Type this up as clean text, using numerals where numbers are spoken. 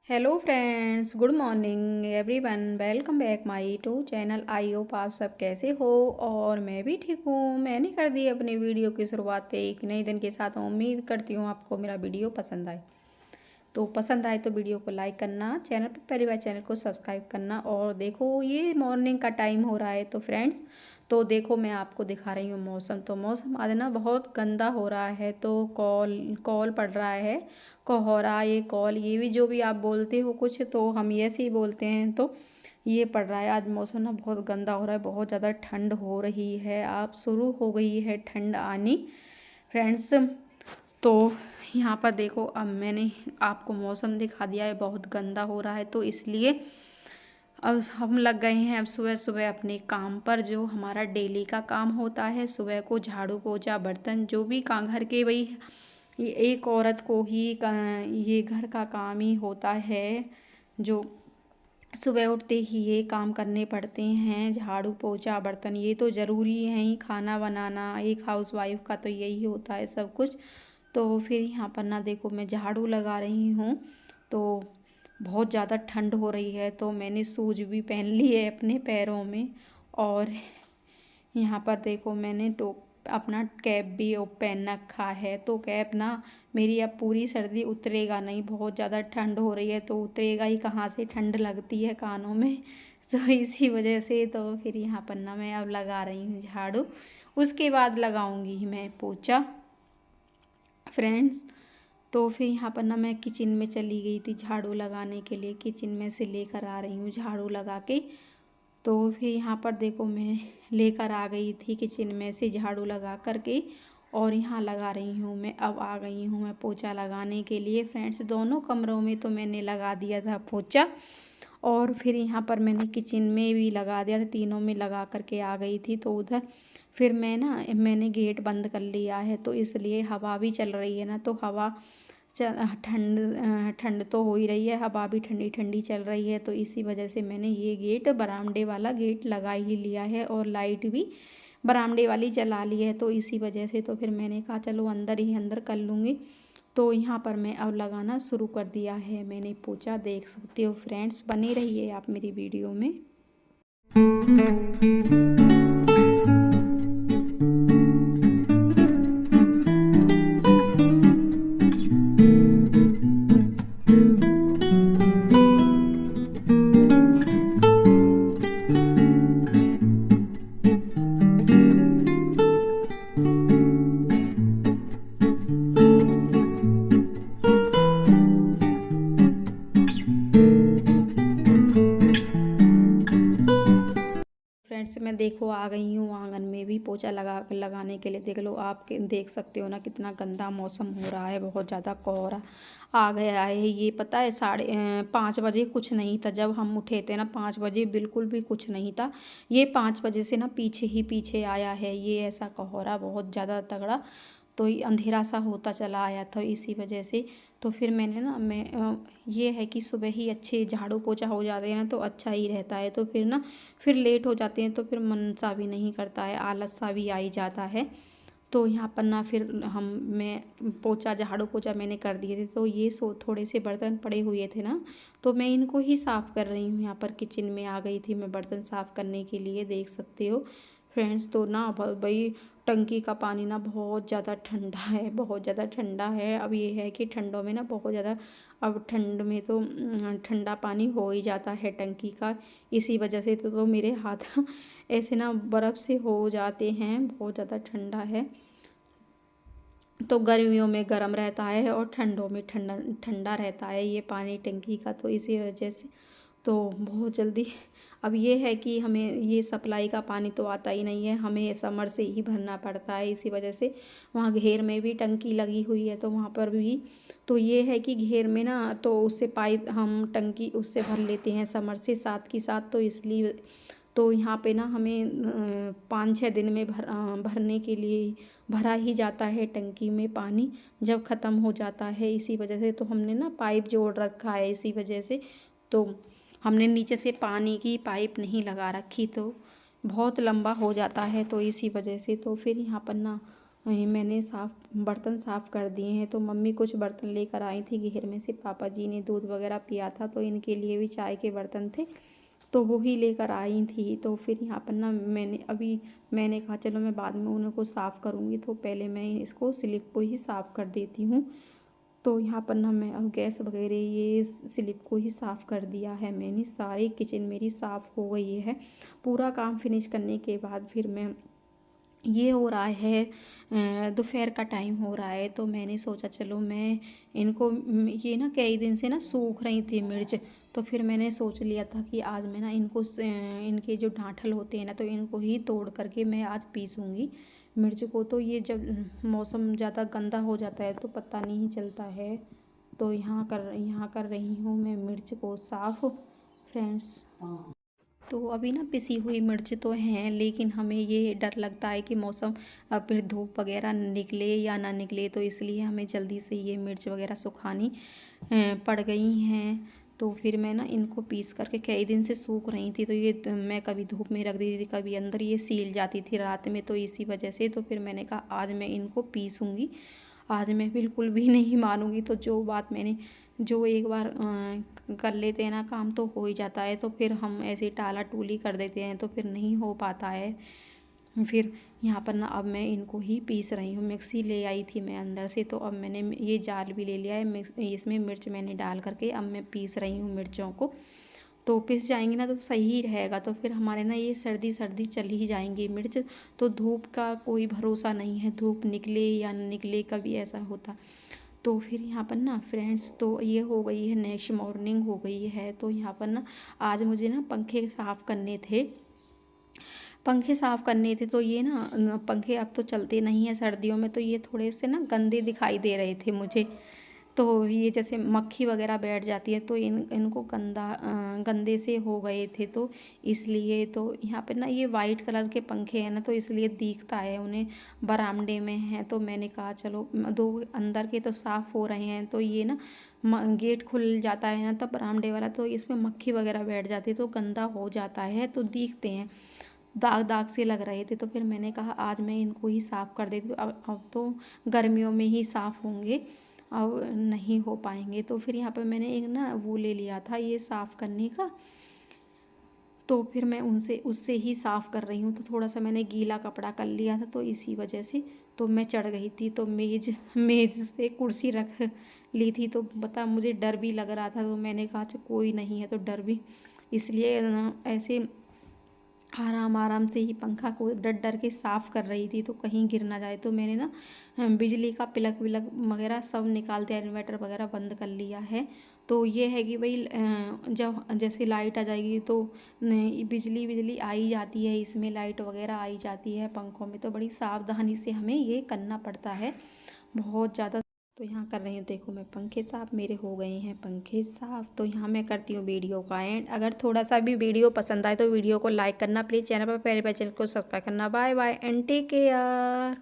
Hello friends, good morning everyone. Welcome back my to channel. I hope आप सब कैसे हो और मैं भी ठीक हूँ। मैंने कर दी अपनी वीडियो की शुरुआत एक नए दिन के साथ। उम्मीद करती हूँ आपको मेरा वीडियो पसंद आए। तो पसंद आए तो वीडियो को लाइक करना, चैनल पर पहली बार चैनल को सब्सक्राइब करना। और देखो ये मॉर्निंग का टाइम हो रहा है तो फ्रेंड्स, तो देखो मैं आपको दिखा रही हूँ मौसम। तो मौसम आज ना बहुत गंदा हो रहा है। तो कॉल कॉल पड़ रहा है, कोहरा, ये कॉल, ये भी जो भी आप बोलते हो कुछ, तो हम ऐसे ही बोलते हैं। तो ये पड़ रहा है आज मौसम ना बहुत गंदा हो रहा है। बहुत ज़्यादा ठंड हो रही है, आप शुरू हो गई है ठंड आनी फ्रेंड्स। तो यहाँ पर देखो, अब मैंने आपको मौसम दिखा दिया है, बहुत गंदा हो रहा है। तो इसलिए अब हम लग गए हैं अब सुबह सुबह अपने काम पर, जो हमारा डेली का काम होता है। सुबह को झाड़ू पोछा बर्तन जो भी काम घर के, वही ये एक औरत को ही ये घर का काम ही होता है, जो सुबह उठते ही ये काम करने पड़ते हैं। झाड़ू पोछा बर्तन ये तो ज़रूरी है ही, खाना बनाना एक हाउसवाइफ का तो यही होता है सब कुछ। तो फिर यहाँ पर ना देखो, मैं झाड़ू लगा रही हूँ। तो बहुत ज़्यादा ठंड हो रही है, तो मैंने शूज भी पहन लिए है अपने पैरों में। और यहाँ पर देखो मैंने अपना कैप भी पहन रखा है। तो कैप ना मेरी अब पूरी सर्दी उतरेगा नहीं, बहुत ज़्यादा ठंड हो रही है तो उतरेगा ही कहाँ से, ठंड लगती है कानों में। तो इसी वजह से तो फिर यहाँ पर ना मैं अब लगा रही हूँ झाड़ू, उसके बाद लगाऊंगी मैं पोछा फ्रेंड्स। तो फिर यहाँ पर ना मैं किचन में चली गई थी झाड़ू लगाने के लिए, किचन में से लेकर आ रही हूँ झाड़ू लगा के। तो फिर यहाँ पर देखो मैं लेकर आ गई थी किचन में से झाड़ू लगा करके, और यहाँ लगा रही हूँ मैं। अब आ गई हूँ मैं पोछा लगाने के लिए फ्रेंड्स। दोनों कमरों में तो मैंने लगा दिया था पोछा, और फिर यहाँ पर मैंने किचन में भी लगा दिया था, तीनों में लगा करके आ गई थी। तो उधर फिर मैंने गेट बंद कर लिया है, तो इसलिए हवा भी चल रही है ना, तो हवा ठंड ठंड तो हो ही रही है, हवा भी ठंडी ठंडी चल रही है। तो इसी वजह से मैंने ये गेट, बरामदे वाला गेट लगा ही लिया है, और लाइट भी बरामदे वाली जला ली है। तो इसी वजह से तो फिर मैंने कहा चलो अंदर ही अंदर कर लूँगी। तो यहाँ पर मैं अब लगाना शुरू कर दिया है मैंने पोछा, देख सकते हो फ्रेंड्स। बने रहिए आप मेरी वीडियो में। फ्रेंड्स मैं देखो आ गई हूँ आंगन में भी पोछा लगाने के लिए। देख लो, आप देख सकते हो ना कितना गंदा मौसम हो रहा है, बहुत ज़्यादा कोहरा आ गया है। ये पता है 5:30 कुछ नहीं था जब हम उठे थे ना, 5 बजे बिल्कुल भी कुछ नहीं था। ये 5 बजे से ना पीछे ही पीछे आया है ये ऐसा कोहरा, बहुत ज़्यादा तगड़ा। तो ये अंधेरा सा होता चला आया था इसी वजह से। तो फिर मैंने ना ये है कि सुबह ही अच्छे झाड़ू पोछा हो जाते हैं ना तो अच्छा ही रहता है। तो फिर ना फिर लेट हो जाते हैं तो फिर मन सा भी नहीं करता है, आलस सा भी आ ही जाता है। तो यहाँ पर ना फिर मैं पोछा, झाड़ू पोछा मैंने कर दिए थे। तो ये थोड़े से बर्तन पड़े हुए थे ना, तो मैं इनको ही साफ़ कर रही हूँ। यहाँ पर किचन में आ गई थी मैं बर्तन साफ़ करने के लिए, देख सकते हो फ्रेंड्स। तो ना भाई टंकी का पानी ना बहुत ज़्यादा ठंडा है, बहुत ज़्यादा ठंडा है। अब ये है कि ठंडों में ना बहुत ज़्यादा, अब ठंड में तो ठंडा पानी हो ही जाता है टंकी का। इसी वजह से तो मेरे हाथ ऐसे ना बर्फ़ से हो जाते हैं, बहुत ज़्यादा ठंडा है। तो गर्मियों में गर्म रहता है और ठंडों में ठंडा ठंडा रहता है ये पानी टंकी का। तो इसी वजह से तो बहुत जल्दी, अब ये है कि हमें ये सप्लाई का पानी तो आता ही नहीं है, हमें समर से ही भरना पड़ता है। इसी वजह से वहाँ घेर में भी टंकी लगी हुई है, तो वहाँ पर भी तो ये है कि घेर में ना तो उससे पाइप हम टंकी उससे भर लेते हैं समर से साथ की साथ। तो इसलिए तो यहाँ पे ना हमें 5-6 दिन में भरने के लिए भरा ही जाता है टंकी में पानी, जब ख़त्म हो जाता है। इसी वजह से तो हमने ना पाइप जोड़ रखा है, इसी वजह से तो हमने नीचे से पानी की पाइप नहीं लगा रखी, तो बहुत लंबा हो जाता है। तो इसी वजह से तो फिर यहाँ पर ना मैंने बर्तन साफ़ कर दिए हैं। तो मम्मी कुछ बर्तन लेकर आई थी घर में से, पापा जी ने दूध वगैरह पिया था तो इनके लिए भी चाय के बर्तन थे, तो वो ही लेकर आई थी। तो फिर यहाँ पर ना मैंने कहा चलो मैं बाद में उनको साफ़ करूँगी, तो पहले मैं इसको स्लिप को ही साफ़ कर देती हूँ। तो यहाँ पर ना मैं अब गैस वगैरह ये स्लिप को ही साफ़ कर दिया है मैंने। सारी किचन मेरी साफ़ हो गई है। पूरा काम फिनिश करने के बाद फिर मैं, ये हो रहा है दोपहर का टाइम हो रहा है, तो मैंने सोचा चलो मैं इनको, ये ना कई दिन से ना सूख रही थी मिर्च, तो फिर मैंने सोच लिया था कि आज मैं ना इनको इनके जो डांठल होते हैं ना, तो इनको ही तोड़ करके मैं आज पीसूँगी मिर्च को। तो ये जब मौसम ज़्यादा गंदा हो जाता है तो पता नहीं चलता है। तो यहाँ कर रही हूँ मैं मिर्च को साफ़ फ्रेंड्स। तो अभी ना पिसी हुई मिर्च तो हैं, लेकिन हमें ये डर लगता है कि मौसम फिर धूप वगैरह निकले या ना निकले, तो इसलिए हमें जल्दी से ये मिर्च वगैरह सुखानी पड़ गई हैं। तो फिर मैं ना इनको पीस करके, कई दिन से सूख रही थी तो ये मैं कभी धूप में रख देती थी, कभी अंदर ये सील जाती थी रात में, तो इसी वजह से तो फिर मैंने कहा आज मैं इनको पीसूँगी। आज मैं बिल्कुल भी नहीं मानूँगी। तो जो बात मैंने, जो एक बार कर लेते हैं ना काम तो हो ही जाता है, तो फिर हम ऐसे टाला टूली कर देते हैं तो फिर नहीं हो पाता है। फिर यहाँ पर ना अब मैं इनको ही पीस रही हूँ। मिक्सी ले आई थी मैं अंदर से, तो अब मैंने ये जाल भी ले लिया है, इसमें मिर्च मैंने डाल करके अब मैं पीस रही हूँ मिर्चों को। तो पिस जाएंगी ना तो सही ही रहेगा, तो फिर हमारे ना ये सर्दी सर्दी चल ही जाएंगी मिर्च। तो धूप का कोई भरोसा नहीं है, धूप निकले या न निकले, कभी ऐसा होता। तो फिर यहाँ पर ना फ्रेंड्स, तो ये हो गई है नेक्स्ट मॉर्निंग हो गई है। तो यहाँ पर ना आज मुझे ना पंखे साफ़ करने थे, तो ये ना पंखे अब तो चलते नहीं हैं सर्दियों में, तो ये थोड़े से ना गंदे दिखाई दे रहे थे मुझे। तो ये जैसे मक्खी वगैरह बैठ जाती है तो इनको गंदे से हो गए थे, तो इसलिए तो यहाँ पे ना ये वाइट कलर के पंखे हैं ना, तो इसलिए दिखता है उन्हें बरामदे में हैं। तो मैंने कहा चलो दो अंदर के तो साफ़ हो रहे हैं, तो ये ना गेट खुल जाता है ना तब बरामदे वाला, तो इसमें मक्खी वगैरह बैठ जाती है तो गंदा हो जाता है, तो दिखते हैं दाग दाग से लग रहे थे। तो फिर मैंने कहा आज मैं इनको ही साफ़ कर देती हूँ। अब तो गर्मियों में ही साफ़ होंगे, अब नहीं हो पाएंगे। तो फिर यहाँ पे मैंने एक ना वो ले लिया था ये साफ़ करने का, तो फिर मैं उससे ही साफ़ कर रही हूँ। तो थोड़ा सा मैंने गीला कपड़ा कर लिया था, तो इसी वजह से तो मैं चढ़ गई थी, तो मेज़ पे कुर्सी रख ली थी, तो बता मुझे डर भी लग रहा था, तो मैंने कहा अच्छा कोई नहीं है तो डर भी, इसलिए ना ऐसे आराम आराम से ही पंखा को डर डर के साफ़ कर रही थी, तो कहीं गिर ना जाए। तो मैंने ना बिजली का प्लग विलग वगैरह सब निकाल दिया, इन्वर्टर वगैरह बंद कर लिया है। तो ये है कि भाई जब जैसे लाइट आ जाएगी तो बिजली आ ही जाती है, इसमें लाइट वगैरह आई जाती है पंखों में, तो बड़ी सावधानी से हमें ये करना पड़ता है बहुत ज़्यादा। तो यहाँ कर रही हूँ, देखो मैं पंखे साफ़ मेरे हो गए हैं पंखे साफ़। तो यहाँ मैं करती हूँ वीडियो का एंड। अगर थोड़ा सा भी वीडियो पसंद आए तो वीडियो को लाइक करना प्लीज़, चैनल पर पहले चैनल को सब्सक्राइब करना। Bye bye and take care.